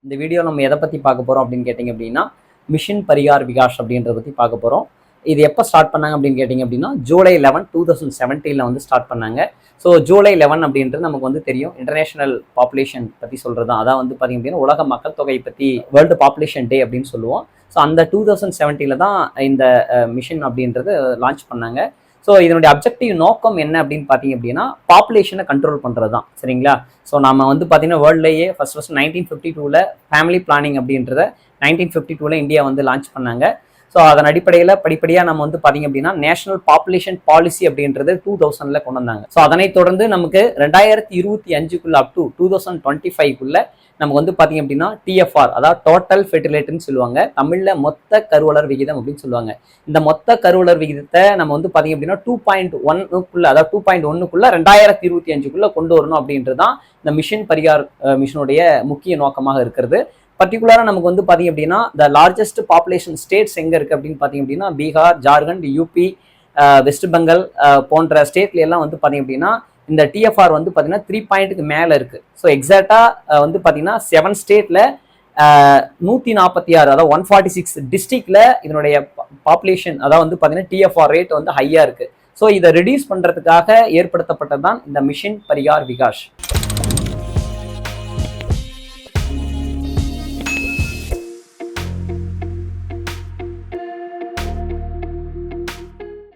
இந்த வீடியோ நம்ம எதை பற்றி பார்க்க போகிறோம் அப்படின்னு கேட்டிங்க அப்படின்னா மிஷன் பரிகார் விகாஷ் அப்படின்றத பற்றி பார்க்க போகிறோம். இது எப்போ ஸ்டார்ட் பண்ணாங்க அப்படின்னு கேட்டிங்க அப்படின்னா ஜூலை 11, 2017 வந்து ஸ்டார்ட் பண்ணாங்க. ஸோ ஜூலை 11 அப்படின்றது நமக்கு வந்து தெரியும், இன்டர்நேஷனல் பாப்புலேஷன் பற்றி சொல்கிறது தான். அதான் வந்து பார்த்திங்க அப்படின்னா உலக மக்கள் தொகை பற்றி வேர்ல்டு பாப்புலேஷன் டே அப்படின்னு சொல்லுவோம். ஸோ அந்த 2017 தான் இந்த மிஷன் அப்படின்றது லான்ச் பண்ணாங்க. ஸோ இதனுடைய அப்ஜெக்டிவ் நோக்கம் என்ன அப்படின்னு பார்த்தீங்க அப்படின்னா பாப்புலேஷனை கண்ட்ரோல் பண்ணுறது தான். சரிங்களா? ஸோ நம்ம வந்து பார்த்தீங்கன்னா வேர்ல்ட்லேயே ஃபர்ஸ்ட் 1952 ஃபேமிலி பிளானிங் அப்படின்றத 1952 இந்தியா வந்து லான்ச் பண்ணாங்க. ஸோ அதன் அடிப்படையில் படிப்படியாக நம்ம வந்து பார்த்தீங்க அப்படின்னா நேஷனல் பாப்புலேஷன் பாலிசி அப்படின்றது 2000 கொண்டு வந்தாங்க. ஸோ அதனைத் தொடர்ந்து நமக்கு 2025 அப் டு 2025 நமக்கு வந்து பார்த்தீங்க அப்படின்னா டிஎஃப்ஆர், அதாவது டோட்டல் ஃபெர்டிலிட்டின்னு சொல்லுவாங்க, தமிழில் மொத்த கருவளர் விகிதம் அப்படின்னு சொல்லுவாங்க. இந்த மொத்த கருவளர் விகிதத்தை நம்ம வந்து பார்த்தீங்க அப்படின்னா 2.1 அதாவது 2.1 2025 கொண்டு வரணும் அப்படின்றது தான் இந்த மிஷன் பரிகார் மிஷனுடைய முக்கிய நோக்கமாக இருக்கிறது. பர்டிகுலராக நமக்கு வந்து பார்த்தீங்க அப்படின்னா த லார்ஜஸ்ட் பாப்புலேஷன் ஸ்டேட்ஸ் எங்கே இருக்குது அப்படின்னு பார்த்தீங்க அப்படின்னா பீகார், ஜார்க்கண்ட், யூபி, வெஸ்ட் பெங்கால் போன்ற ஸ்டேட்ல எல்லாம் வந்து பார்த்தீங்க அப்படின்னா இந்த டிஎஃப்ஆர் வந்து பார்த்தீங்கன்னா 3 பாயிண்ட்டுக்கு மேலே இருக்குது. ஸோ எக்ஸாக்டாக வந்து பார்த்தீங்கன்னா 7 ஸ்டேட்டில் 146, அதாவது 146 டிஸ்ட்ரிக்டில் இதனுடைய பாப்புலேஷன் அதாவது வந்து பார்த்தீங்கன்னா டிஎஃப்ஆர் ரேட் வந்து ஹையாக இருக்குது. ஸோ இதை ரெடியூஸ் பண்ணுறதுக்காக ஏற்படுத்தப்பட்டது தான் இந்த மிஷன் பரிகார் விகாஷ்.